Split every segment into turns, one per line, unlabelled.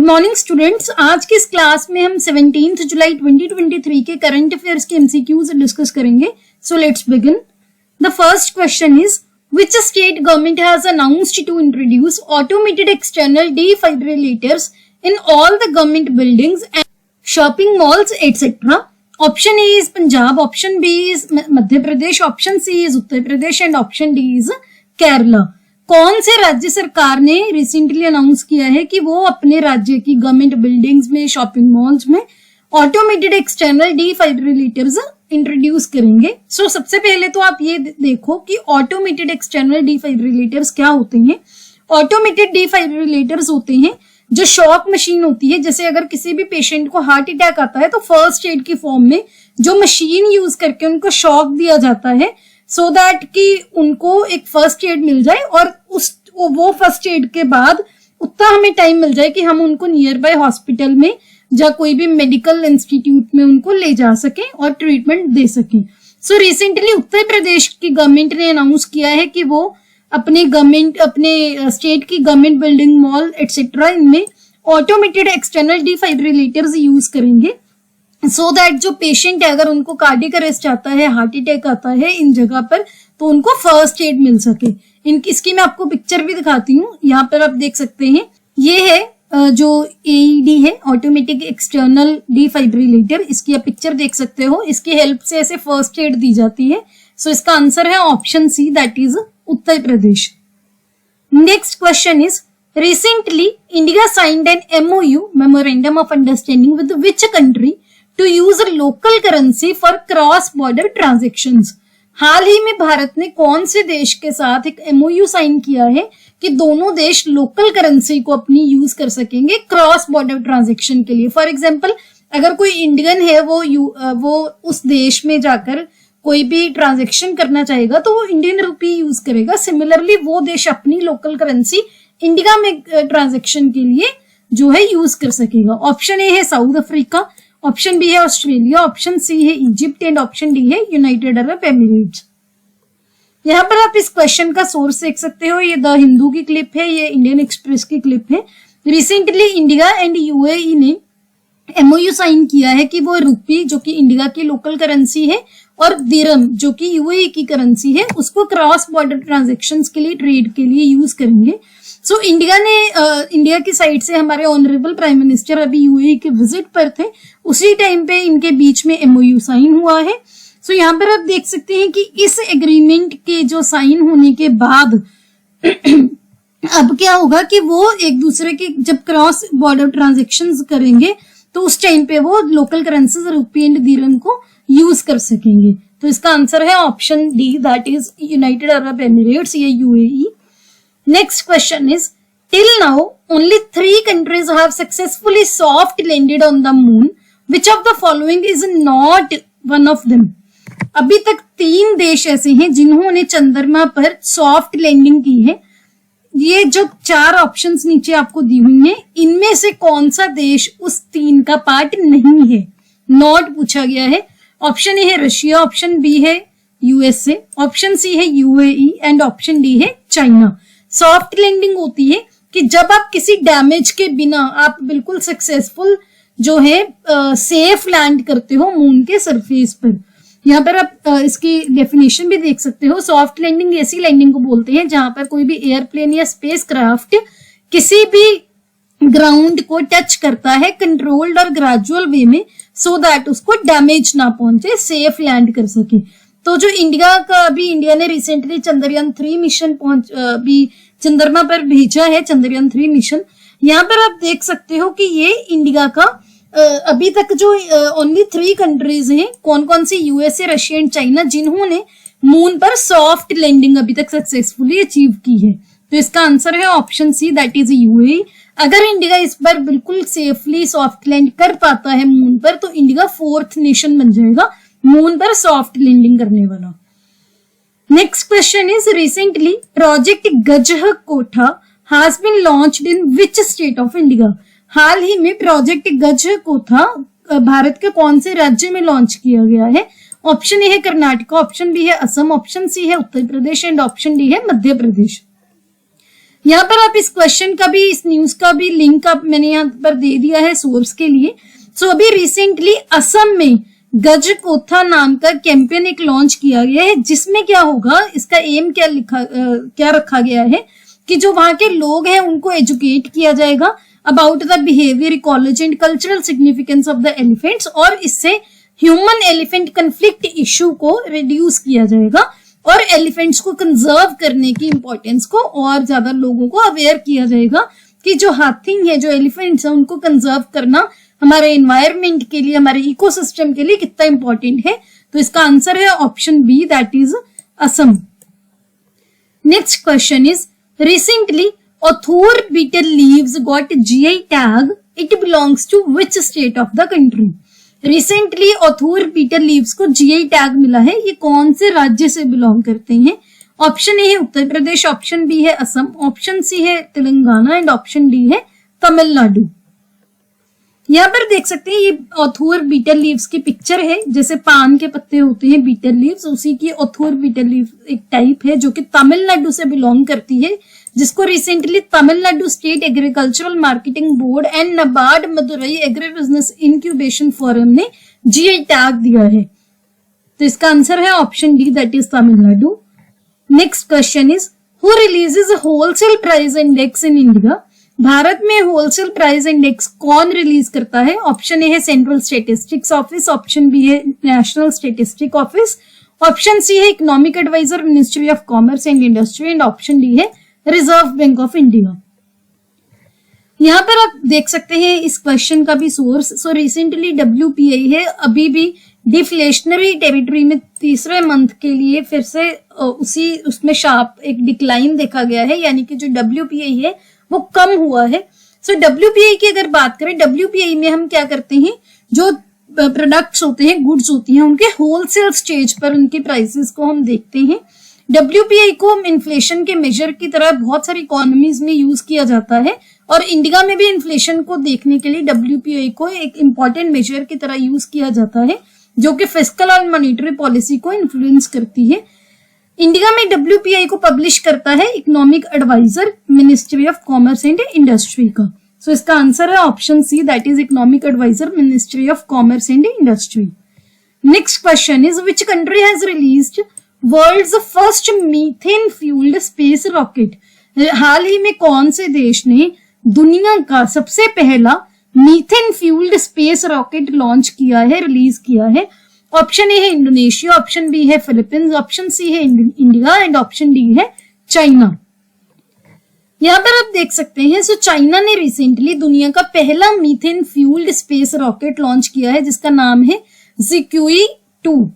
Good morning students, आज की इस क्लास में हम 17 जुलाई 2023 के करंट अफेयर्स के एमसीक्यूज डिस्कस करेंगे. So let's begin. The first question is which state government has announced to introduce automated external defibrillators in all the government buildings and shopping malls etc. Option A is Punjab, option B is Madhya Pradesh, option C is Uttar Pradesh and option D is Kerala. कौन से राज्य सरकार ने recently announce किया है कि वो अपने राज्य की गवर्नमेंट बिल्डिंग्स में, शॉपिंग मॉल्स में ऑटोमेटेड एक्सटर्नल डिफाइब्रिलेटर्स इंट्रोड्यूस करेंगे. सो सबसे पहले तो आप ये देखो कि ऑटोमेटेड एक्सटर्नल डिफाइब्रिलेटर्स क्या होते हैं. ऑटोमेटेड डिफाइब्रिलेटर्स होते हैं जो शॉक मशीन होती है. जैसे अगर किसी भी पेशेंट को हार्ट अटैक आता है तो फर्स्ट एड की फॉर्म में जो मशीन यूज करके उनको शॉक दिया जाता है सो दैट कि उनको एक फर्स्ट एड मिल जाए और वो फर्स्ट एड के बाद उतना हमें टाइम मिल जाए कि हम उनको नियर बाय हॉस्पिटल में या कोई भी मेडिकल इंस्टीट्यूट में उनको ले जा सकें और ट्रीटमेंट दे सकें. सो रिसेंटली उत्तर प्रदेश की गवर्नमेंट ने अनाउंस किया है कि वो अपने स्टेट की गवर्नमेंट बिल्डिंग, मॉल एक्सेट्रा इनमें ऑटोमेटेड एक्सटर्नल डिफाइब्रिलेटर्स यूज करेंगे सो दैट जो पेशेंट है अगर उनको कार्डियक अरेस्ट आता है, हार्ट अटैक आता है इन जगह पर तो उनको फर्स्ट एड मिल सके. इसकी मैं आपको पिक्चर भी दिखाती हूँ. यहाँ पर आप देख सकते हैं ये है जो AED है, ऑटोमेटिक एक्सटर्नल डिफाइब्रिलेटर. इसकी आप पिक्चर देख सकते हो. इसकी हेल्प से ऐसे फर्स्ट एड दी जाती है. सो इसका आंसर है option C, that is Uttar Pradesh. Next question is recently India signed an MOU, memorandum of understanding, with which country to use local currency for cross border transactions. हाल ही में भारत ने कौन से देश के साथ एक MOU साइन किया है कि दोनों देश लोकल करेंसी को अपनी यूज कर सकेंगे क्रॉस बॉर्डर ट्रांजेक्शन के लिए. फॉर एग्जांपल अगर कोई इंडियन है वो उस देश में जाकर कोई भी ट्रांजेक्शन करना चाहेगा तो वो इंडियन रुपी यूज करेगा. सिमिलरली वो देश अपनी लोकल करेंसी इंडिया में ट्रांजेक्शन के लिए जो है यूज कर सकेगा. ऑप्शन ए है साउथ अफ्रीका, ऑप्शन बी है ऑस्ट्रेलिया, ऑप्शन सी है इजिप्ट एंड ऑप्शन डी है यूनाइटेड अरब एमिरेट्स. यहाँ पर आप इस क्वेश्चन का सोर्स देख सकते हो. ये द हिंदू की क्लिप है, ये इंडियन एक्सप्रेस की क्लिप है. रिसेंटली इंडिया एंड UAE ने MOU साइन किया है कि वो रुपी जो कि इंडिया की लोकल करेंसी है और दिरहम जो कि UAE की करेंसी है उसको क्रॉस बॉर्डर ट्रांजेक्शंस के लिए, ट्रेड के लिए यूज करेंगे. सो इंडिया की साइड से हमारे ऑनरेबल प्राइम मिनिस्टर अभी UAE के विजिट पर थे. उसी टाइम पे इनके बीच में MOU साइन हुआ है. सो यहाँ पर आप देख सकते हैं कि इस एग्रीमेंट के जो साइन होने के बाद अब क्या होगा कि वो एक दूसरे के जब क्रॉस बॉर्डर ट्रांजेक्शंस करेंगे तो उस टाइम पे वो लोकल करेंसीज रुपी एंड दिरहम को यूज कर सकेंगे. तो इसका आंसर है option D, that is United Arab Emirates या UAE. Next question is, till now only 3 countries have successfully soft landed on the moon. Which of the following is not one of them? अभी तक 3 देश ऐसे हैं जिन्होंने चंद्रमा पर soft landing की है. ये जो 4 ऑप्शंस नीचे आपको दी हुई हैं इनमें से कौन सा देश उस 3 का पार्ट नहीं है? नॉट पूछा गया है. ऑप्शन ए है रशिया, ऑप्शन बी है USA, ऑप्शन सी है UAE एंड ऑप्शन डी है चाइना. सॉफ्ट लैंडिंग होती है कि जब आप किसी डैमेज के बिना आप बिल्कुल सक्सेसफुल जो है सेफ लैंड करते हो मून के सरफेस पर. यहाँ पर आप इसकी डेफिनेशन भी देख सकते हो. सॉफ्ट लैंडिंग ऐसी लैंडिंग को बोलते हैं जहां पर कोई भी एयरप्लेन या स्पेस क्राफ्ट किसी भी ग्राउंड को टच करता है कंट्रोल्ड और ग्रेजुअल वे में सो दैट उसको डैमेज ना पहुंचे, सेफ लैंड कर सके. तो जो इंडिया ने रिसेंटली चंद्रयान 3 मिशन भी चंद्रमा पर भेजा है, चंद्रयान 3 मिशन. यहाँ पर आप देख सकते हो कि ये इंडिया का अभी तक जो ओनली 3 कंट्रीज हैं, कौन कौन सी? USA, रशिया एंड चाइना, जिन्होंने मून पर सॉफ्ट लैंडिंग अभी तक सक्सेसफुली अचीव की है. तो इसका आंसर है option C, that is UAE. अगर इंडिया इस बार बिल्कुल सेफली सॉफ्ट लैंड कर पाता है मून पर तो इंडिया 4th नेशन बन जाएगा मून पर सॉफ्ट लैंडिंग करने वाला. Next question is recently project Gajah Kotha has been launched in which state of India. हाल ही में प्रोजेक्ट गजह कोठा भारत के कौन से राज्य में लॉन्च किया गया है? ऑप्शन ए है कर्नाटका, ऑप्शन बी है असम, ऑप्शन सी है Uttar Pradesh and option D है मध्य प्रदेश. यहाँ पर आप इस क्वेश्चन का भी, इस न्यूज का भी लिंक आप मैंने यहाँ पर दे दिया है सोर्स के लिए। सो अभी रिसेंटली असम में गजकोथा नाम का कैंपेन एक लॉन्च किया गया है, जिसमें क्या होगा, इसका एम क्या रखा गया है कि जो वहां के लोग हैं उनको एजुकेट किया जाएगा about the behaviour, ecology and cultural significance of the elephants, और इससे ह्यूमन एलिफेंट कंफ्लिक्ट इश्यू को रिड्यूस किया जाएगा और एलिफेंट्स को कंजर्व करने की इंपॉर्टेंस को और ज्यादा लोगों को अवेयर किया जाएगा कि जो हाथी है, जो एलिफेंट्स है, उनको कंजर्व करना हमारे एनवायरमेंट के लिए, हमारे इकोसिस्टम के लिए कितना इंपॉर्टेंट है। तो इसका आंसर है option B, that is Assam. Next question is recently author betel leaves got GI tag. It belongs to which state of the country? Recently author betel leaves को GI tag मिला है, ये कौन से राज्य से बिलोंग करते हैं? ऑप्शन ए है उत्तर प्रदेश, ऑप्शन बी है असम, ऑप्शन सी है तेलंगाना एंड ऑप्शन डी है तमिलनाडु। यहाँ पर देख सकते हैं ये ऑथोर बीटल लीव्स की पिक्चर है, जैसे पान के पत्ते होते हैं बीटल लीव्स, उसी की ऑथोर बीटल लीव एक टाइप है जो कि तमिलनाडु से बिलोंग करती है, जिसको recently Tamil Nadu state agricultural marketing board and NABARD Madurai agri business incubation forum ने जीआई टैग दिया है। तो इसका आंसर है option D, that is Tamil Nadu. Next question is who releases wholesale price index in India? Bharat में होलसेल प्राइस इंडेक्स कौन रिलीज करता है? ऑप्शन ए है central statistics office, option B है national statistic office, option C है economic adviser ministry of commerce and industry and option D है reserve bank of India. यहाँ पर आप देख सकते हैं इस क्वेश्चन का भी सोर्स। सो रिसेंटली WPI है अभी भी डिफ्लेशनरी टेरिटरी में तीसरे मंथ के लिए फिर से उसमें शार्प एक डिक्लाइन देखा गया है, यानी कि जो WPI है वो कम हुआ है। सो WPI की अगर बात करें, WPI में हम क्या करते हैं, जो प्रोडक्ट्स होते हैं, गुड्स होती हैं, उनके होलसेल स्टेज पर उनके प्राइसेस को हम देखते हैं। WPI को इन्फ्लेशन के मेजर की तरह बहुत सारी इकोनॉमीज में यूज किया जाता है और इंडिया में भी इन्फ्लेशन को देखने के लिए WPI को एक इम्पॉर्टेंट मेजर की तरह यूज किया जाता है, जो कि फिस्कल और मॉनेटरी पॉलिसी को इन्फ्लुएंस करती है। इंडिया में WPI को पब्लिश करता है economic adviser ministry of commerce and industry का। सो इसका आंसर है option C, that is economic adviser ministry of commerce and industry. Next question is which country has released world's first methane fuelled space rocket? हाल ही में कौन से देश ने दुनिया का सबसे पहला methane fuelled space rocket launch किया है, रिलीज किया है? ऑप्शन ए है इंडोनेशिया, ऑप्शन बी है फिलीपींस, ऑप्शन सी है इंडिया एंड ऑप्शन डी है चाइना। यहाँ पर आप देख सकते हैं, सो चाइना ने रिसेंटली दुनिया का पहला methane fuelled space rocket launch किया है, जिसका नाम है Zikui 2।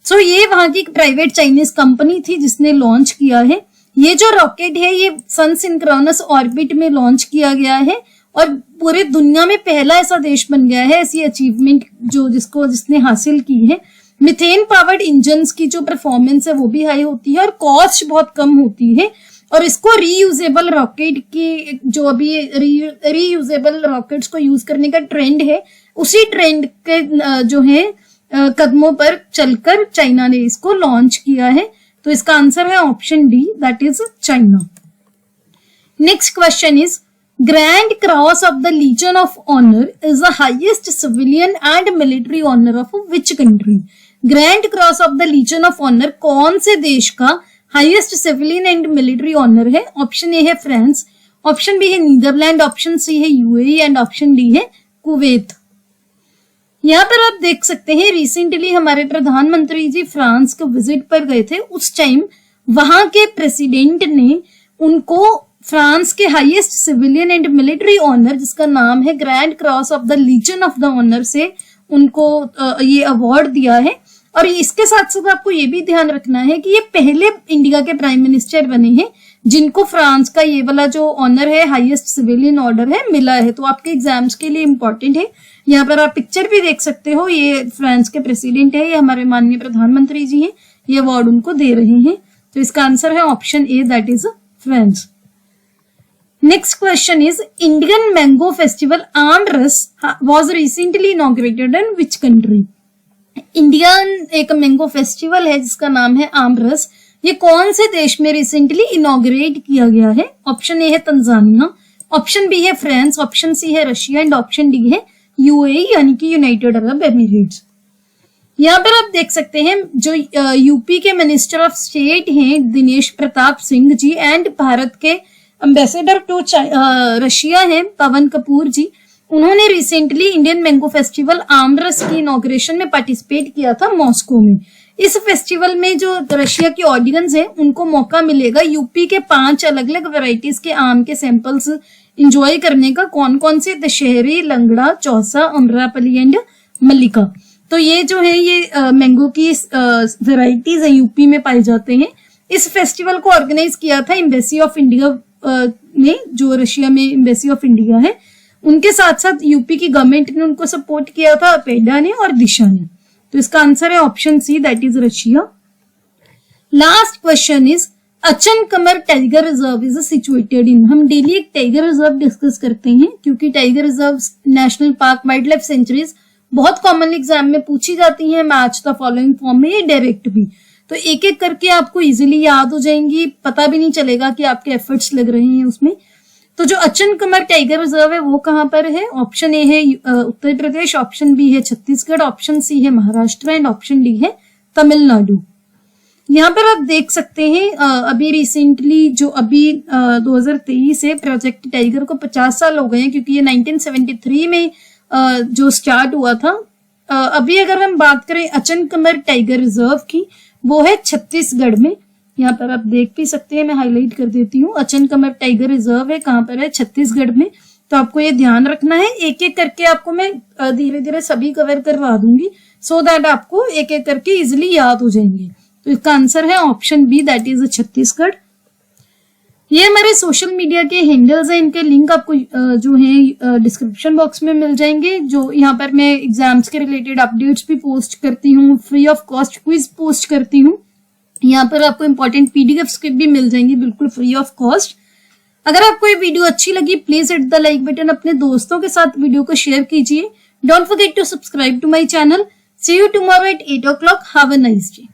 सो ये वहां की प्राइवेट चाइनीज कंपनी थी जिसने लॉन्च किया है। ये जो रॉकेट है ये सन सिंक्रोनस ऑर्बिट में लॉन्च किया गया है और पूरे दुनिया में पहला ऐसा देश बन गया है ऐसी अचीवमेंट जिसने हासिल की है। मिथेन पावर्ड इंजन्स की जो परफॉर्मेंस है वो भी हाई होती है और कॉस्ट बहुत कम होती है, और इसको रीयूजेबल रॉकेट की जो अभी रीयूजेबल रॉकेट्स को यूज करने का ट्रेंड है, उसी ट्रेंड के जो है कदमों पर चलकर चाइना ने इसको लॉन्च किया है। तो इसका आंसर है option D, that is China. Next question is grand cross of the legion of honour is the highest civilian and military honour of which country? Grand cross of the legion of honour कौन से देश का highest civilian and military honour है? Option A है France, option B है Netherlands, option C है UAE and option D है Kuwait. यहाँ पर आप देख सकते हैं रिसेंटली हमारे प्रधानमंत्री जी फ्रांस को विजिट पर गए थे। उस टाइम वहां के प्रेसिडेंट ने उनको फ्रांस के highest civilian and military honour, जिसका नाम है grand cross of the legion of the honour, से उनको ये अवार्ड दिया है। और इसके साथ साथ आपको ये भी ध्यान रखना है कि ये पहले इंडिया के प्राइम मिनिस्टर बने हैं जिनको फ्रांस का ये वाला जो ऑनर है, हाईएस्ट सिविलियन ऑर्डर है, मिला है। तो आपके एग्जाम्स के लिए इंपॉर्टेंट है। यहाँ पर आप पिक्चर भी देख सकते हो, ये फ्रांस के प्रेसिडेंट है, ये हमारे माननीय प्रधानमंत्री जी हैं, ये अवार्ड उनको दे रहे हैं। तो इसका आंसर है option A, that is France. Next question is Indian mango festival aamras was recently inaugurated in which country? Indian एक मैंगो फेस्टिवल है जिसका नाम है आमरस, ये कौन से देश में रिसेंटली इनॉग्रेट किया गया है? ऑप्शन ए है तंजानिया, ऑप्शन बी है फ्रांस, ऑप्शन सी है रशिया एंड ऑप्शन डी है यूएई यानी कि यूनाइटेड अरब एमिरेट्स। यहाँ पर आप देख सकते हैं जो यूपी के मिनिस्टर ऑफ स्टेट हैं दिनेश प्रताप सिंह जी एंड भारत के एम्बेसडर टू रशिया हैं पवन कपूर जी, उन्होंने रिसेंटली इंडियन मैंगो फेस्टिवल आमरस की इनॉग्रेशन में पार्टिसिपेट किया था मॉस्को में। इस फेस्टिवल में जो रशिया की ऑडियंस है उनको मौका मिलेगा यूपी के 5 अलग अलग वेराइटीज के आम के सैंपल्स इंजॉय करने का। कौन कौन से? दशहरी, लंगड़ा, चौसा, अमरापली एंड मल्लिका। तो ये जो है ये मैंगो की वेराइटीज है यूपी में पाए जाते हैं। इस फेस्टिवल को ऑर्गेनाइज किया था एम्बेसी ऑफ इंडिया ने, जो रशिया में एम्बेसी ऑफ इंडिया है, उनके साथ साथ यूपी की गवर्नमेंट ने उनको सपोर्ट किया था, पेडा ने और दिशा ने। तो इसका आंसर है option C, that is Russia. Last question is Achanakmar tiger reserve is situated in. हम डेली एक टाइगर रिजर्व डिस्कस करते हैं क्योंकि tiger reserve, national park, wildlife sanctuaries बहुत कॉमन एग्जाम में पूछी जाती हैं मैच द फॉलोइंग फॉर्म में, ये डायरेक्ट भी। तो एक एक करके आपको इजीली याद हो जाएंगी, पता भी नहीं चलेगा कि आपके एफर्ट्स लग रहे हैं उसमें। तो जो अचन कमर टाइगर रिजर्व है वो कहाँ पर है? ऑप्शन ए है उत्तर प्रदेश, ऑप्शन बी है छत्तीसगढ़, ऑप्शन सी है महाराष्ट्र एंड ऑप्शन डी है तमिलनाडु। यहाँ पर आप देख सकते हैं अभी रिसेंटली जो अभी 2023 से प्रोजेक्ट टाइगर को 50 साल हो गए हैं क्योंकि ये 1973 में जो स्टार्ट हुआ था। अभी अगर हम बात करें अचन कमर टाइगर रिजर्व की, वो है छत्तीसगढ़ में। यहाँ पर आप देख भी सकते हैं, मैं हाईलाइट कर देती हूँ। अचन कमर टाइगर रिजर्व है कहाँ पर है? छत्तीसगढ़ में। तो आपको ये ध्यान रखना है, एक एक करके आपको मैं धीरे धीरे सभी कवर करवा दूंगी सो दैट आपको एक एक करके इजिली याद हो जाएंगे। तो इसका आंसर है option B, that is Chhattisgarh. ये हमारे सोशल मीडिया के हैंडल्स हैं, इनके लिंक आपको जो है डिस्क्रिप्शन बॉक्स में मिल जाएंगे। जो यहाँ पर मैं एग्जाम्स के रिलेटेड अपडेट्स भी पोस्ट करती हूँ, free of cost quiz post करती हूँ। यहाँ पर आपको इंपॉर्टेंट पीडीएफ्स भी मिल जाएंगी बिल्कुल फ्री ऑफ कॉस्ट। अगर आपको ये वीडियो अच्छी लगी please hit the like button, अपने दोस्तों के साथ वीडियो को शेयर कीजिए। Don't forget to subscribe to my channel. See you tomorrow at 8 o'clock। Have a nice day.